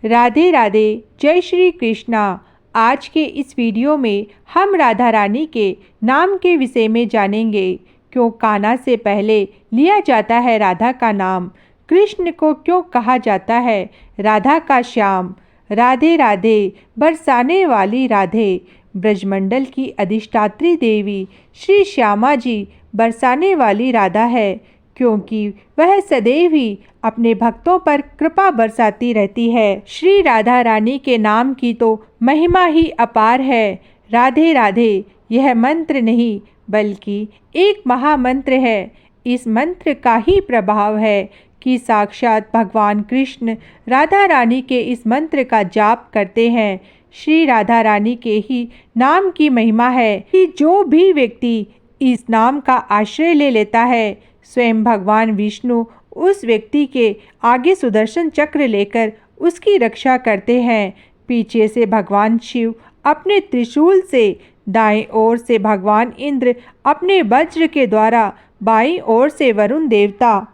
राधे राधे, जय श्री कृष्णा। आज के इस वीडियो में हम राधा रानी के नाम के विषय में जानेंगे। क्यों कान्हा से पहले लिया जाता है राधा का नाम? कृष्ण को क्यों कहा जाता है राधा का श्याम? राधे राधे, बरसाने वाली राधे। ब्रजमंडल की अधिष्ठात्री देवी श्री श्यामा जी बरसाने वाली राधा है, क्योंकि वह सदैव ही अपने भक्तों पर कृपा बरसाती रहती है। श्री राधा रानी के नाम की तो महिमा ही अपार है। राधे राधे यह मंत्र नहीं बल्कि एक महामंत्र है। इस मंत्र का ही प्रभाव है कि साक्षात भगवान कृष्ण राधा रानी के इस मंत्र का जाप करते हैं। श्री राधा रानी के ही नाम की महिमा है कि जो भी व्यक्ति इस नाम का आश्रय ले लेता है, स्वयं भगवान विष्णु उस व्यक्ति के आगे सुदर्शन चक्र लेकर उसकी रक्षा करते हैं। पीछे से भगवान शिव अपने त्रिशूल से, दाएं ओर से भगवान इंद्र अपने वज्र के द्वारा, बाईं ओर से वरुण देवता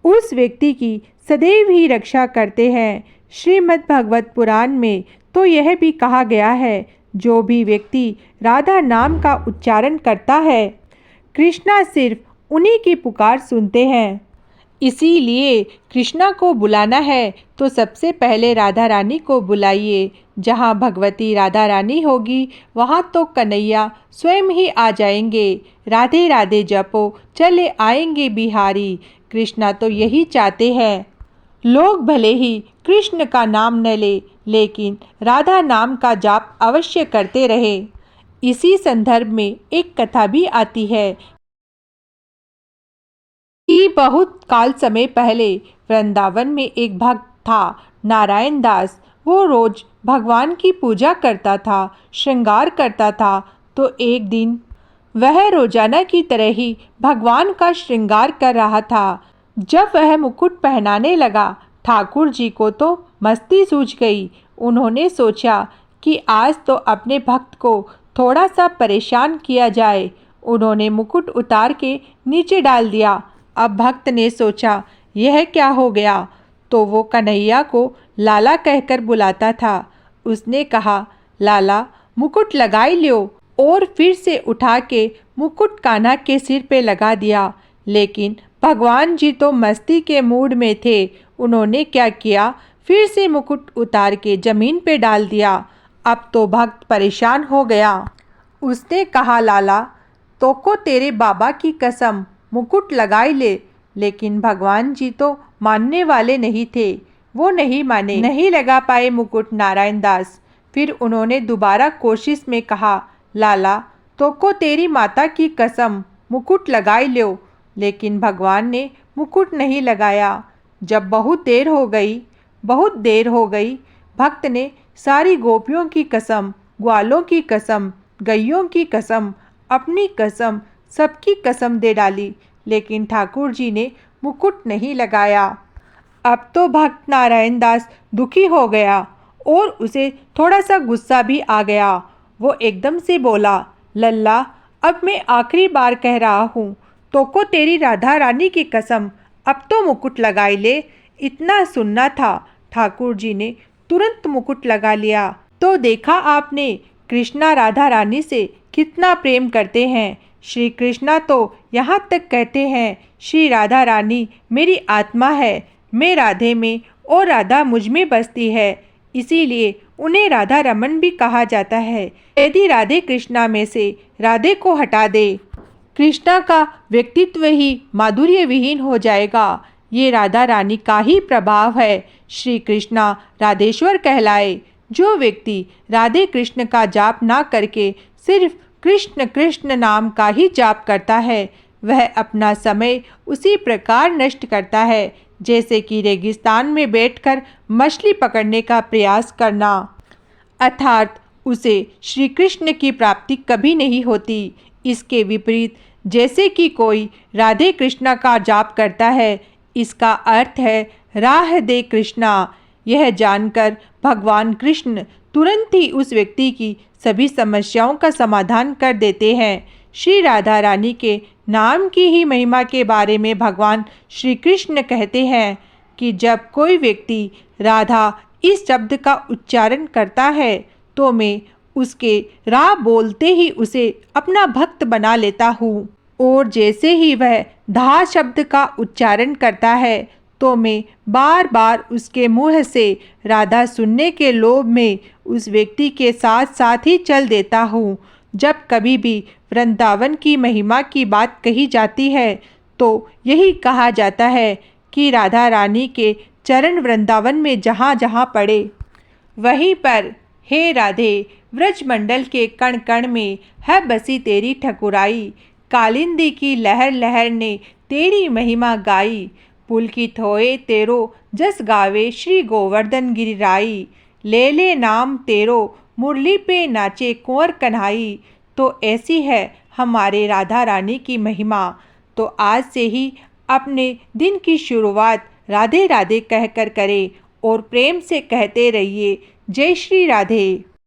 उस व्यक्ति की सदैव ही रक्षा करते हैं। श्रीमद् भागवत पुराण में तो यह भी कहा गया है, जो भी व्यक्ति राधा नाम का उच्चारण करता है, कृष्णा सिर्फ उन्हीं की पुकार सुनते हैं। इसीलिए कृष्णा को बुलाना है तो सबसे पहले राधा रानी को बुलाइए। जहाँ भगवती राधा रानी होगी वहाँ तो कन्हैया स्वयं ही आ जाएंगे। राधे राधे जपो चले आएंगे बिहारी। कृष्णा तो यही चाहते हैं, लोग भले ही कृष्ण का नाम न ले, लेकिन राधा नाम का जाप अवश्य करते रहे। इसी संदर्भ में एक कथा भी आती है कि बहुत काल समय पहले वृंदावन में एक भक्त था, नारायण दास। वो रोज भगवान की पूजा करता था, श्रृंगार करता था। तो एक दिन वह रोजाना की तरह ही भगवान का श्रृंगार कर रहा था। जब वह मुकुट पहनाने लगा, ठाकुर जी को तो मस्ती सूझ गई। उन्होंने सोचा कि आज तो अपने भक्त को थोड़ा सा परेशान किया जाए। उन्होंने मुकुट उतार के नीचे डाल दिया। अब भक्त ने सोचा यह क्या हो गया, तो वो कन्हैया को लाला कहकर बुलाता था। उसने कहा, लाला मुकुट लगाई लो, और फिर से उठा के मुकुट कान्हा के सिर पे लगा दिया। लेकिन भगवान जी तो मस्ती के मूड में थे। उन्होंने क्या किया, फिर से मुकुट उतार के जमीन पे डाल दिया। अब तो भक्त परेशान हो गया। उसने कहा, लाला तो को तेरे बाबा की कसम मुकुट लगाई ले। लेकिन भगवान जी तो मानने वाले नहीं थे, वो नहीं माने, नहीं लगा पाए मुकुट नारायण दास। फिर उन्होंने दोबारा कोशिश में कहा, लाला तो को तेरी माता की कसम मुकुट लगाई लो। लेकिन भगवान ने मुकुट नहीं लगाया। जब बहुत देर हो गई, भक्त ने सारी गोपियों की कसम, ग्वालों की कसम, गैयों की कसम, अपनी कसम, सबकी कसम दे डाली, लेकिन ठाकुर जी ने मुकुट नहीं लगाया। अब तो भक्त नारायण दास दुखी हो गया और उसे थोड़ा सा गुस्सा भी आ गया। वो एकदम से बोला, लल्ला अब मैं आखिरी बार कह रहा हूँ, तो को तेरी राधा रानी की कसम अब तो मुकुट लगाई ले। इतना सुनना था। ठाकुर जी ने तुरंत मुकुट लगा लिया। तो देखा आपने, कृष्णा राधा रानी से कितना प्रेम करते हैं। श्री कृष्णा तो यहाँ तक कहते हैं, श्री राधा रानी मेरी आत्मा है, मैं राधे में और राधा मुझ में बसती है। इसीलिए उन्हें राधा रमन भी कहा जाता है। यदि राधे कृष्णा में से राधे को हटा दे, कृष्णा का व्यक्तित्व ही माधुर्य विहीन हो जाएगा। ये राधा रानी का ही प्रभाव है। श्री कृष्णा राधेश्वर कहलाए। जो व्यक्ति राधे कृष्ण का जाप ना करके सिर्फ कृष्ण कृष्ण नाम का ही जाप करता है, वह अपना समय उसी प्रकार नष्ट करता है जैसे कि रेगिस्तान में बैठकर मछली पकड़ने का प्रयास करना, अर्थात उसे श्री कृष्ण की प्राप्ति कभी नहीं होती। इसके विपरीत, जैसे कि कोई राधे कृष्णा का जाप करता है, इसका अर्थ है राह दे कृष्णा। यह जानकर भगवान कृष्ण तुरंत ही उस व्यक्ति की सभी समस्याओं का समाधान कर देते हैं। श्री राधा रानी के नाम की ही महिमा के बारे में भगवान श्री कृष्ण कहते हैं कि जब कोई व्यक्ति राधा इस शब्द का उच्चारण करता है तो मैं उसके राह बोलते ही उसे अपना भक्त बना लेता हूँ। और जैसे ही वह धा शब्द का उच्चारण करता है तो मैं बार बार उसके मुंह से राधा सुनने के लोभ में उस व्यक्ति के साथ साथ ही चल देता हूँ। जब कभी भी वृंदावन की महिमा की बात कही जाती है तो यही कहा जाता है कि राधा रानी के चरण वृंदावन में जहाँ जहाँ पड़े वहीं पर हे राधे व्रजमंडल के कण कण में है बसी तेरी ठकुराई। कालिंदी की लहर लहर ने तेरी महिमा गाई। पुलकित होए तेरो जस गावे श्री गोवर्धन गिरिराई। ले ले नाम तेरो मुरली पे नाचे कुंवर कन्हाई। तो ऐसी है हमारे राधा रानी की महिमा। तो आज से ही अपने दिन की शुरुआत राधे राधे कहकर करें और प्रेम से कहते रहिए जय श्री राधे।